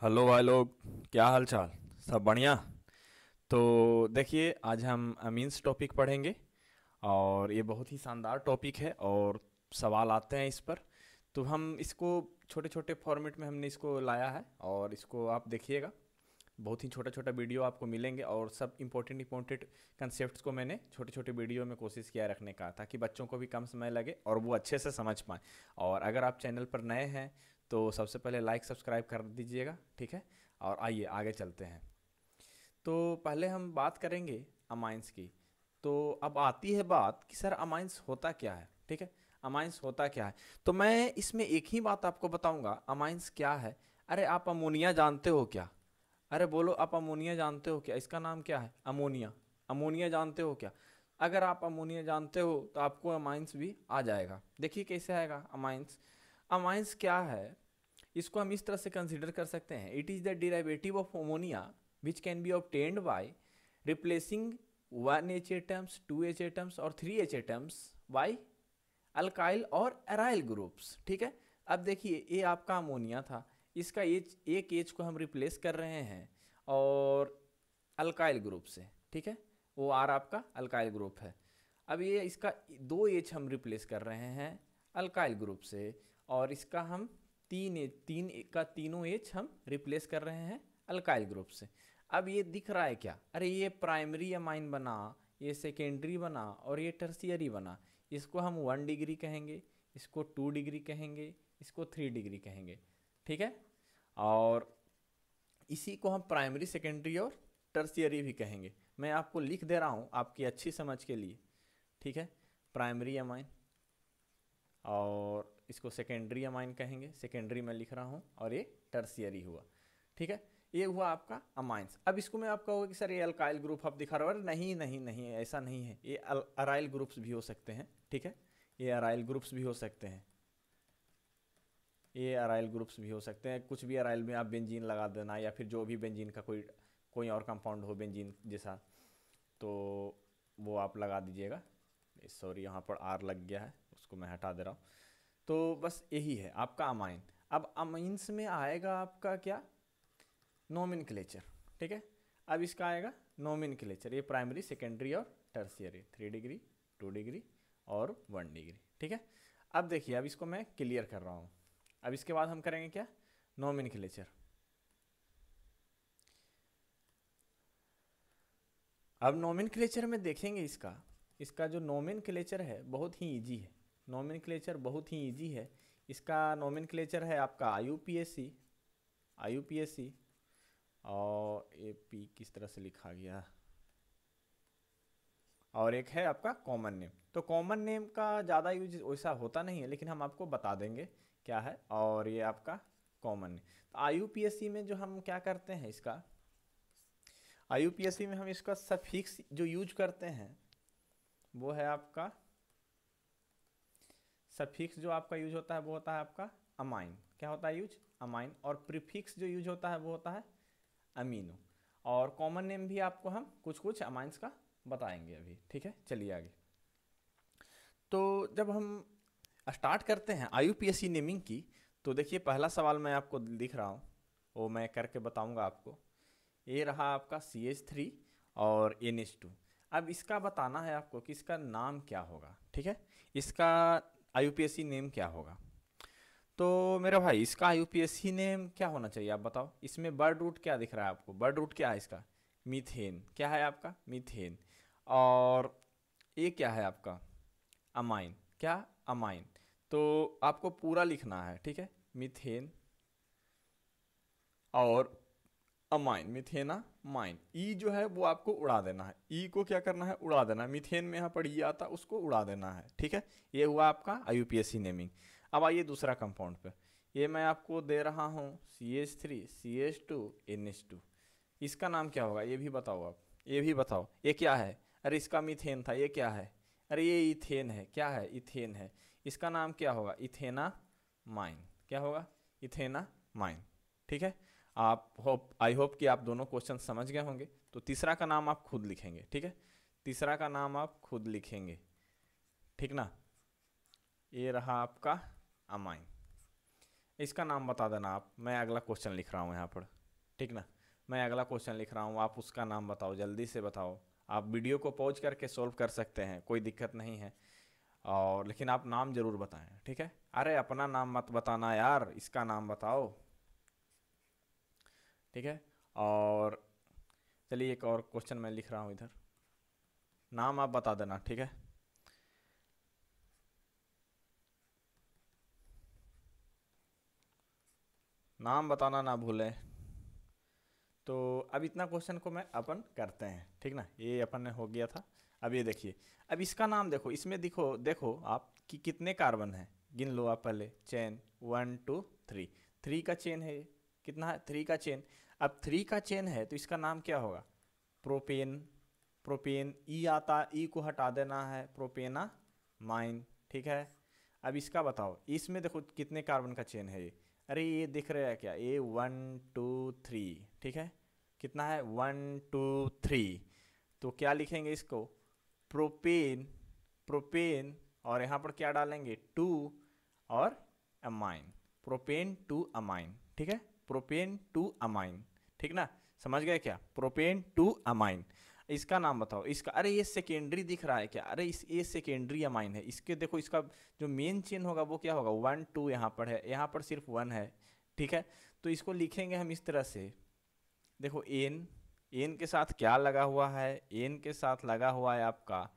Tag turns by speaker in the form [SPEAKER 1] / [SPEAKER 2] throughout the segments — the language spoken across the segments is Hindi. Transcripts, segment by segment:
[SPEAKER 1] हेलो भाई लोग। क्या हाल चाल? सब बढ़िया। तो देखिए, आज हम अमीन्स टॉपिक पढ़ेंगे और ये बहुत ही शानदार टॉपिक है और सवाल आते हैं इस पर। तो हम इसको छोटे छोटे फॉर्मेट में हमने इसको लाया है और इसको आप देखिएगा। बहुत ही छोटा छोटा वीडियो आपको मिलेंगे और सब इम्पोर्टेंट इम्पोर्टेंट कंसेप्ट्स को मैंने छोटे छोटे वीडियो में कोशिश किया रखने का, ताकि बच्चों को भी कम समय लगे और वो अच्छे से समझ पाएँ। और अगर आप चैनल पर नए हैं तो सबसे पहले लाइक सब्सक्राइब कर दीजिएगा, ठीक है। और आइए आगे चलते हैं। तो पहले हम बात करेंगे अमाइंस की। तो अब आती है बात कि सर अमाइंस होता क्या है, ठीक है। अमाइंस होता क्या है? तो मैं इसमें एक ही बात आपको बताऊंगा, अमाइंस क्या है। अरे आप अमोनिया जानते हो क्या? अरे बोलो, आप अमोनिया जानते हो क्या? इसका नाम क्या है? अमोनिया। अमोनिया जानते हो क्या? अगर आप अमोनिया जानते हो तो आपको अमाइंस भी आ जाएगा। देखिए कैसे आएगा अमाइंस। अमाइंस क्या है, इसको हम इस तरह से कंसिडर कर सकते हैं। It is the derivative of ammonia which can be obtained by replacing one H atoms, two H atoms और three H atoms by alkyl और एराइल ग्रुप्स, ठीक है। अब देखिए, ये आपका अमोनिया था, इसका एच, एक एच को हम रिप्लेस कर रहे हैं और अल्काइल ग्रुप से, ठीक है। वो आर आपका अल्काइल ग्रुप है। अब ये इसका दो एच हम रिप्लेस कर रहे हैं अल्काइल ग्रुप से, और इसका हम तीन एच, का तीनों एच हम रिप्लेस कर रहे हैं अल्काइल ग्रुप से। अब ये दिख रहा है क्या? अरे ये प्राइमरी अमाइन बना, ये सेकेंडरी बना और ये टर्सियरी बना। इसको हम 1 डिग्री कहेंगे, इसको 2 डिग्री कहेंगे, इसको 3 डिग्री कहेंगे, ठीक है। और इसी को हम प्राइमरी सेकेंडरी और टर्सियरी भी कहेंगे। मैं आपको लिख दे रहा हूँ आपकी अच्छी समझ के लिए, ठीक है। प्राइमरी अमाइन, और इसको सेकेंडरी अमाइन कहेंगे, सेकेंडरी में लिख रहा हूँ, और ये टर्सियरी हुआ, ठीक है। ये हुआ आपका अमाइंस। अब इसको मैं आपका होगा कि सर ये अल्काइल ग्रुप आप दिखा रहे हो। नहीं नहीं नहीं, ऐसा नहीं है। ये अराइल ग्रुप्स भी हो सकते हैं, ठीक है। ये अराइल ग्रुप्स भी हो सकते हैं, ये अराइल ग्रुप्स भी हो सकते हैं। कुछ भी अराइल में आप बेंजीन लगा देना, या फिर जो भी बेंजीन का कोई कोई और कंपाउंड हो बेंजीन जैसा, तो वो आप लगा दीजिएगा। सॉरी, यहाँ पर आर लग गया है, उसको मैं हटा दे रहा हूँ। तो बस यही है आपका अमाइन। अब अमाइंस में आएगा आपका क्या? नोमेनक्लेचर, ठीक है। अब इसका आएगा नोमेनक्लेचर। ये प्राइमरी सेकेंडरी और टर्सियरी, 3 डिग्री, 2 डिग्री और 1 डिग्री, ठीक है। अब देखिए, अब इसको मैं क्लियर कर रहा हूँ। अब इसके बाद हम करेंगे क्या? नोमेनक्लेचर। अब नोमेनक्लेचर में देखेंगे इसका इसका जो नोमेनक्लेचर है बहुत ही इजी है। नोमेनक्लेचर बहुत ही इजी है। इसका नोमेनक्लेचर है आपका आईयूपीएसी, आईयूपीएसी। और ए पी किस तरह से लिखा गया, और एक है आपका कॉमन नेम। तो कॉमन नेम का ज़्यादा यूज वैसा होता नहीं है, लेकिन हम आपको बता देंगे क्या है। और ये आपका कॉमन नेम। तो आईयूपीएसी में जो हम क्या करते हैं, इसका आईयूपीएसी में हम इसका सफिक्स जो यूज करते हैं वो है आपका सफिक्स। जो आपका यूज होता है वो होता है आपका अमाइन। क्या होता है यूज? अमाइन। और प्रीफिक्स जो यूज होता है वो होता है अमीनो। और कॉमन नेम भी आपको हम कुछ कुछ अमाइंस का बताएंगे अभी, ठीक है। चलिए आगे। तो जब हम स्टार्ट करते हैं आईयूपीएसी नेमिंग की, तो देखिए पहला सवाल मैं आपको दिख रहा हूँ, वो मैं करके बताऊंगा आपको। ये रहा आपका CH3 और NH2। अब इसका बताना है आपको कि इसका नाम क्या होगा, ठीक है। इसका आईयूपीएसी नेम क्या होगा। तो मेरा भाई, इसका आईयूपीएसी नेम क्या होना चाहिए आप बताओ। इसमें बर्ड रूट क्या दिख रहा है आपको? बर्ड रूट क्या है इसका? मीथेन। क्या है आपका? मीथेन। और ये क्या है आपका? अमाइन। क्या? अमाइन। तो आपको पूरा लिखना है, ठीक है। मीथेन और अमाइन, मिथेना माइन। ई जो है वो आपको उड़ा देना है। ई को क्या करना है? उड़ा देना है। मीथेन में यहाँ पर ई आता, उसको उड़ा देना है, ठीक है। ये हुआ आपका आईयूपीएसी नेमिंग। अब आइए दूसरा कंपाउंड पे। ये मैं आपको दे रहा हूँ CH3, CH2, NH2। इसका नाम क्या होगा ये भी बताओ आप। ये भी बताओ, ये क्या है? अरे इसका मीथेन था, ये क्या है? अरे ये इथेन है। क्या है? इथेन है। इसका नाम क्या होगा? इथेना माइन। क्या होगा? इथेना माइन, ठीक है। आप आई होप कि आप दोनों क्वेश्चन समझ गए होंगे। तो तीसरा का नाम आप खुद लिखेंगे, ठीक है। तीसरा का नाम आप खुद लिखेंगे, ठीक ना। ये रहा आपका अमाइन। इसका नाम बता देना आप। मैं अगला क्वेश्चन लिख रहा हूँ यहाँ पर, ठीक ना। मैं अगला क्वेश्चन लिख रहा हूँ, आप उसका नाम बताओ, जल्दी से बताओ। आप वीडियो को पॉज करके सॉल्व कर सकते हैं, कोई दिक्कत नहीं है। और लेकिन आप नाम जरूर बताएं, ठीक है। अरे अपना नाम मत बताना यार, इसका नाम बताओ, ठीक है। और चलिए एक और क्वेश्चन मैं लिख रहा हूँ इधर, नाम आप बता देना, ठीक है। नाम बताना ना भूलें। तो अब इतना क्वेश्चन को मैं अपन करते हैं, ठीक ना। ये अपन ने हो गया था। अब ये देखिए, अब इसका नाम देखो, इसमें देखो देखो आप कि कितने कार्बन हैं, गिन लो आप पहले। चेन 1 2 3, 3 का चेन है ये। कितना है? 3 का चेन। अब 3 का चेन है तो इसका नाम क्या होगा? प्रोपेन। प्रोपेन ई आता, ई को हटा देना है, प्रोपेना माइन, ठीक है। अब इसका बताओ, इसमें देखो कितने कार्बन का चेन है ये। अरे ये दिख रहा है क्या? ये 1 2 3, ठीक है। कितना है? 1 2 3। तो क्या लिखेंगे इसको? प्रोपेन। प्रोपेन, और यहाँ पर क्या डालेंगे? 2 और अमाइन। प्रोपेन 2 अमाइन, ठीक है। प्रोपेन 2 अमाइन, ठीक ना। समझ गए क्या? Propane 2 amine. इसका नाम बताओ इसका। अरे ये सेकेंडरी दिख रहा है क्या? अरे इस ये सेकेंडरी अमाइन है। इसके देखो, इसका जो मेन चेन होगा वो क्या होगा? 1 2 यहाँ पर है, यहाँ पर सिर्फ 1 है, ठीक है। तो इसको लिखेंगे हम इस तरह से। देखो एन, एन के साथ क्या लगा हुआ है? एन के साथ लगा हुआ है आपका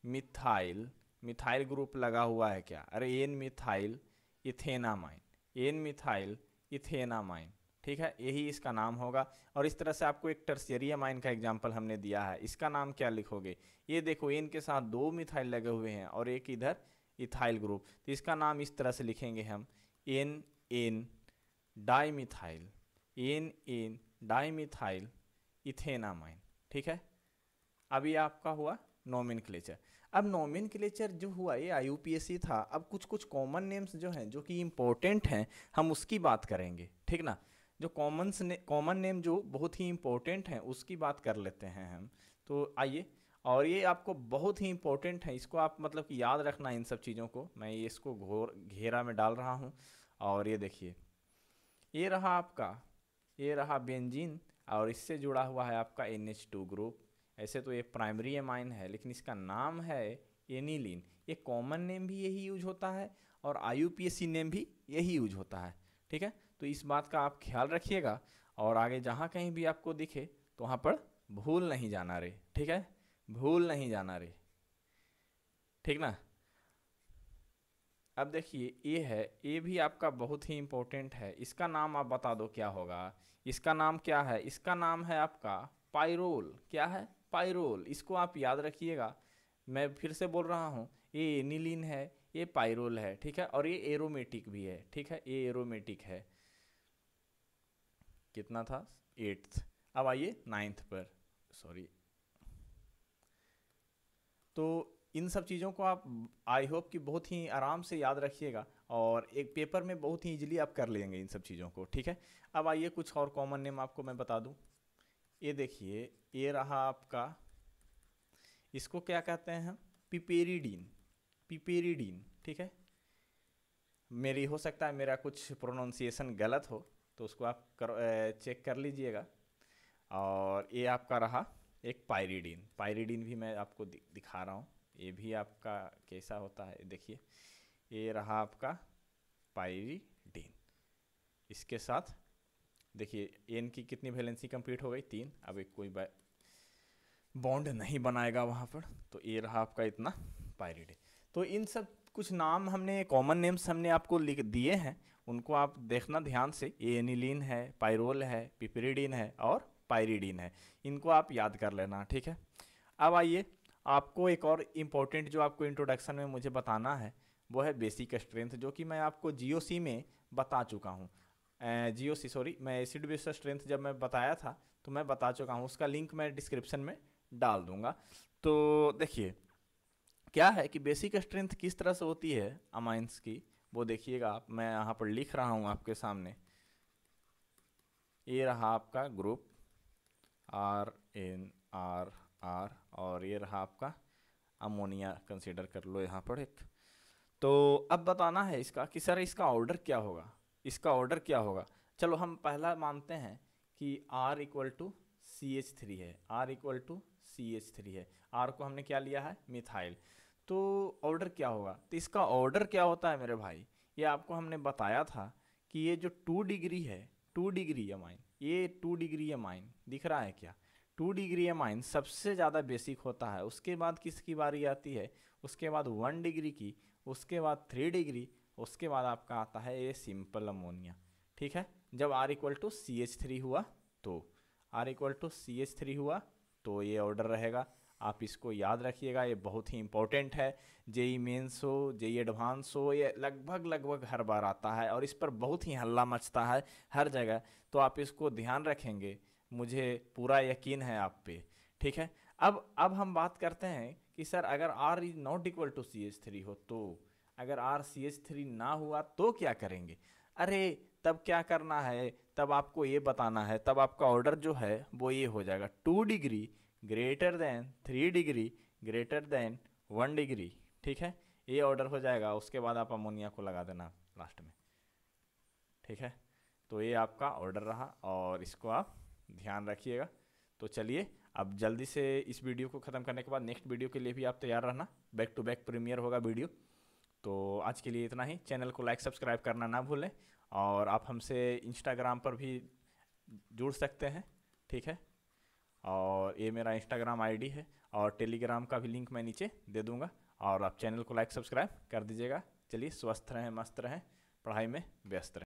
[SPEAKER 1] मिथाइल। मिथाइल ग्रुप लगा हुआ है क्या? अरे N methyl ethanamine, N methyl ethanamine, ठीक है। यही इसका नाम होगा। और इस तरह से आपको एक टर्शियरी अमाइन का एग्जांपल हमने दिया है, इसका नाम क्या लिखोगे? ये देखो एन के साथ 2 मिथाइल लगे हुए हैं और एक इधर इथाइल ग्रुप, तो इसका नाम इस तरह से लिखेंगे हम, N N dimethyl, N N dimethyl ethanamine, ठीक है। अब ये आपका हुआ नोमेनक्लेचर। अब नोमेनक्लेचर जो हुआ ये IUPAC था। अब कुछ कुछ कॉमन नेम्स जो हैं, जो कि इम्पोर्टेंट हैं, हम उसकी बात करेंगे, ठीक ना। जो कॉमन नेम जो बहुत ही इम्पोर्टेंट हैं उसकी बात कर लेते हैं हम। तो आइए, और ये आपको बहुत ही इम्पोर्टेंट है, इसको आप मतलब कि याद रखना इन सब चीज़ों को। मैं ये इसको घोर घेरा में डाल रहा हूँ। और ये देखिए, ये रहा आपका, ये रहा बेंजीन, और इससे जुड़ा हुआ है आपका NH2 ग्रुप। ऐसे तो ये प्राइमरी एमाइन है, लेकिन इसका नाम है एनिलीन। ये कॉमन नेम भी यही यूज होता है और IUPAC नेम भी यही यूज होता है, ठीक है। तो इस बात का आप ख्याल रखिएगा, और आगे जहाँ कहीं भी आपको दिखे तो वहाँ पर भूल नहीं जाना रे, ठीक है। भूल नहीं जाना रे, ठीक ना। अब देखिए ये है, ये भी आपका बहुत ही इम्पोर्टेंट है। इसका नाम आप बता दो क्या होगा? इसका नाम क्या है? इसका नाम है आपका पाइरोल। क्या है? पाइरोल। इसको आप याद रखिएगा। मैं फिर से बोल रहा हूँ, ये एनिलीन है, ये पाइरोल है, ठीक है। और ये एरोमेटिक भी है, ठीक है। ये एरोमेटिक है। कितना था? 8th। अब आइए 9th पर, सॉरी। तो इन सब चीज़ों को आप, आई होप कि बहुत ही आराम से याद रखिएगा, और एक पेपर में बहुत ही इजीली आप कर लेंगे इन सब चीज़ों को, ठीक है। अब आइए कुछ और कॉमन नेम आपको मैं बता दूं। ये देखिए, ये रहा आपका, इसको क्या कहते हैं हम? पिपेरिडीन। पिपेरिडीन, ठीक है। मेरी हो सकता है मेरा कुछ प्रोनाउंसिएशन गलत हो, तो उसको आप चेक कर लीजिएगा। और ये आपका रहा एक पायरिडीन। पायरिडीन भी मैं आपको दिखा रहा हूँ, ये भी आपका कैसा होता है देखिए। ये रहा आपका पायरिडीन। इसके साथ देखिए एन की कितनी वैलेंसी कंप्लीट हो गई? 3। अब एक कोई बॉन्ड नहीं बनाएगा वहाँ पर, तो ये रहा आपका इतना पायरिडीन। तो इन सब कुछ नाम हमने, कॉमन नेम्स हमने आपको लिख दिए हैं, उनको आप देखना ध्यान से। ये एनिलीन है, पायरोल है, पिपरिडीन है और पायरिडीन है। इनको आप याद कर लेना, ठीक है। अब आइए, आपको एक और इम्पोर्टेंट जो आपको इंट्रोडक्शन में मुझे बताना है, वो है बेसिक स्ट्रेंथ, जो कि मैं आपको GOC में बता चुका हूँ। GOC सॉरी, मैं एसिड बेस स्ट्रेंथ जब मैं बताया था तो मैं बता चुका हूँ, उसका लिंक मैं डिस्क्रिप्शन में डाल दूंगा। तो देखिए क्या है कि बेसिक स्ट्रेंथ किस तरह से होती है अमाइंस की, वो देखिएगा आप। मैं यहाँ पर लिख रहा हूँ आपके सामने। ये रहा आपका ग्रुप RNR, और ये रहा आपका अमोनिया, कंसीडर कर लो यहाँ पर एक। तो अब बताना है इसका कि सर इसका ऑर्डर क्या होगा। इसका ऑर्डर क्या होगा? चलो हम पहला मानते हैं कि R equal to C H three है, R equal to C H three है, R को हमने क्या लिया है? मिथाइल। तो ऑर्डर क्या होगा? तो इसका ऑर्डर क्या होता है मेरे भाई? ये आपको हमने बताया था कि ये जो 2 डिग्री है, 2 डिग्री अमाइन, ये 2 डिग्री अमाइन दिख रहा है क्या? 2 डिग्री अमाइन सबसे ज़्यादा बेसिक होता है। उसके बाद किसकी बारी आती है? उसके बाद 1 डिग्री की, उसके बाद 3 डिग्री, उसके बाद आपका आता है ये सिंपल अमोनिया। ठीक है, जब R equal to C H three हुआ तो R equal to C H three हुआ तो ये ऑर्डर रहेगा। आप इसको याद रखिएगा, ये बहुत ही इंपॉर्टेंट है। जेई मेंस हो, जेई एडवांस हो, ये लगभग लगभग हर बार आता है और इस पर बहुत ही हल्ला मचता है हर जगह। तो आप इसको ध्यान रखेंगे, मुझे पूरा यकीन है आप पे। ठीक है, अब हम बात करते हैं कि सर अगर R is not equal to C H three हो तो, अगर R सी एच थ्री ना हुआ तो क्या करेंगे? अरे तब क्या करना है? तब आपको ये बताना है, तब आपका ऑर्डर जो है वो ये हो जाएगा, 2 degree greater than 3 degree greater than 1 degree. ठीक है, ये ऑर्डर हो जाएगा। उसके बाद आप अमोनिया को लगा देना लास्ट में। ठीक है, तो ये आपका ऑर्डर रहा और इसको आप ध्यान रखिएगा। तो चलिए अब जल्दी से इस वीडियो को ख़त्म करने के बाद नेक्स्ट वीडियो के लिए भी आप तैयार रहना, बैक टू बैक प्रीमियर होगा वीडियो। तो आज के लिए इतना ही। चैनल को लाइक सब्सक्राइब करना ना भूलें और आप हमसे इंस्टाग्राम पर भी जुड़ सकते हैं। ठीक है, और ये मेरा इंस्टाग्राम आईडी है और टेलीग्राम का भी लिंक मैं नीचे दे दूंगा। और आप चैनल को लाइक सब्सक्राइब कर दीजिएगा। चलिए, स्वस्थ रहें, मस्त रहें, पढ़ाई में व्यस्त रहें।